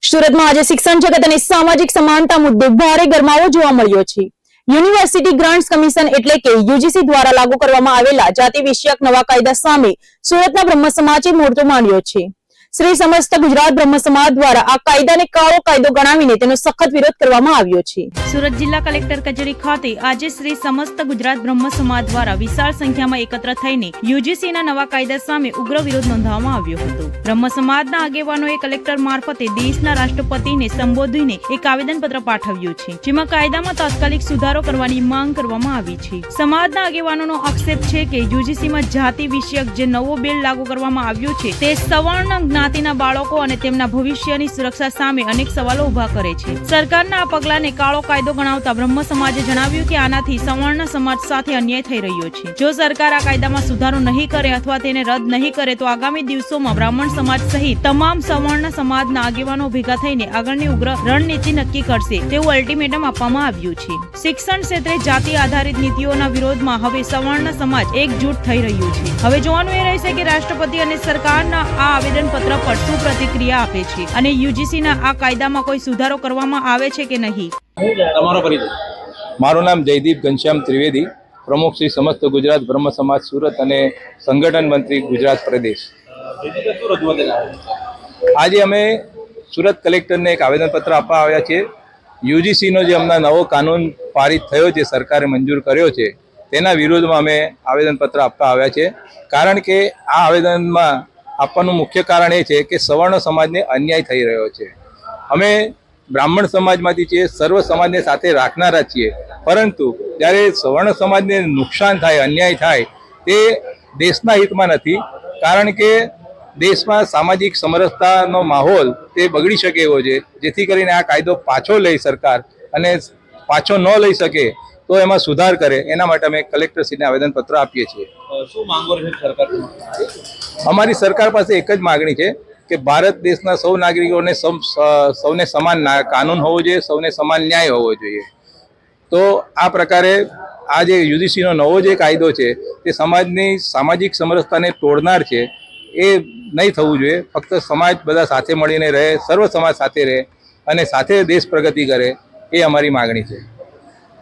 સુરતમાં આજે શિક્ષણ જગત અને સામાજિક સમાનતા મુદ્દે ભારે ગરમાવો જોવા મળ્યો છે। યુનિવર્સિટી ગ્રાન્ટ્સ કમિશન એટલે કે યુજીસી દ્વારા લાગુ કરવામાં આવેલા જાતિ વિષયક નવા કાયદા સામે સુરતના બ્રહ્મ સમાજે મોરચો માંડ્યો છે। શ્રી સમસ્ત ગુજરાત બ્રહ્મ સમાજ દ્વારા આ કાયદાને કાળો કાયદો ગણાવીને તેનો સખત વિરોધ કરવામાં આવ્યો છે। સુરત જિલ્લા કલેક્ટર કચેરી ખાતે આજે શ્રી સમસ્ત ગુજરાત બ્રહ્મ સમાજ દ્વારા વિશાળ સંખ્યામાં એકત્ર થઈને યુજીસીના નવા કાયદા સામે ઉગ્ર વિરોધ નોંધાવવામાં આવ્યો હતો। બ્રહ્મ સમાજના આગેવાનોએ કલેક્ટર મારફતે દેશના રાષ્ટ્રપતિને સંબોધીને એક આવેદનપત્ર પાઠવ્યું છે, જેમાં કાયદામાં તાત્કાલિક સુધારો કરવાની માંગ કરવામાં આવી છે। સમાજના આગેવાનોનો આક્ષેપ છે કે યુજીસીમાં જાતિ વિષયક જે નવો બિલ લાગુ કરવામાં આવ્યો છે તે સવર્ણ જ્ઞાતિના બાળકો અને તેમના ભવિષ્યની સુરક્ષા સામે અનેક સવાલો ઉભા કરે છે। સરકારના આ પગલાને કાળો કાયદો ગણાવતા બ્રહ્મ સમાજે જણાવ્યું કે આનાથી સવર્ણ સમાજ સાથે અન્યાય થઈ રહ્યો છે। જો સરકાર આ કાયદામાં સુધારો નહીં કરે અથવા તેને રદ નહીં કરે તો આગામી દિવસોમાં બ્રાહ્મણ સમાજ સહિત તમામ સવર્ણ સમાજના આગેવાનો ભેગા થઈને આગળની ઉગ્ર રણનીતિ નક્કી કરશે તેવું અલ્ટિમેટમ આપવામાં આવ્યું છે। શિક્ષણ ક્ષેત્રે જાતિ આધારિત નીતિઓના વિરોધમાં હવે સવર્ણ સમાજ એકજૂટ થઈ રહ્યું છે। હવે જોવાનું એ રહેશે કે રાષ્ટ્રપતિ અને સરકારના આ આવેદનપત્ર પર શું પ્રતિક્રિયા આપે છે અને યુજીસીના આ કાયદામાં કોઈ સુધારો કરવામાં આવે છે કે નહીં। તમારો પરિચય? મારું નામ જયદીપ ઘનશ્યામ ત્રિવેદી, પ્રમુખ શ્રી સમસ્ત ગુજરાત બ્રહ્મ સમાજ સુરત અને સંગઠન મંત્રી ગુજરાત પ્રદેશ। આજે અમે સુરત કલેક્ટરને એક આવેદનપત્ર આપવા આવ્યા છીએ। યુજીસીનો જે હમણાં નવો કાનૂન પારિત થયો છે, સરકારે મંજૂર કર્યો છે, તેના વિરોધમાં અમે આવેદનપત્ર આપવા આવ્યા છે। કારણ કે આ આવેદનમાં આપવાનું મુખ્ય કારણ એ છે કે સવર્ણ સમાજને અન્યાય થઈ રહ્યો છે। અમે બ્રાહ્મણ સમાજમાંથી છીએ, સર્વ સમાજને સાથે રાખનારા છીએ, પરંતુ જ્યારે સવર્ણ સમાજને નુકસાન થાય, અન્યાય થાય, તે દેશના હિતમાં નથી। કારણ કે દેશમાં સામાજિક સમરસતાનો માહોલ તે બગડી શકે એવો છે, જેથી કરીને આ કાયદો પાછો લઈ સરકાર અને પાછો ન લઈ શકે તો એમાં સુધાર કરે, એના માટે અમે કલેક્ટરશ્રીને આવેદનપત્ર આપીએ છીએ। શું માંગો છે સરકાર? અમારી સરકાર પાસે એક જ માગણી છે કે ભારત દેશના સૌ નાગરિકોને સૌને સમાન કાનૂન હોવો જોઈએ, સૌને સમાન ન્યાય હોવો જોઈએ। તો આ પ્રકારે આ જે યુજીસીનો નવો જે કાયદો છે તે સમાજની સામાજિક સમરસતાને તોડનાર છે, એ નહીં થવું જોઈએ। ફક્ત સમાજ બધા સાથે મળીને રહે, સર્વ સમાજ સાથે રહે અને સાથે દેશ પ્રગતિ કરે, એ અમારી માગણી છે।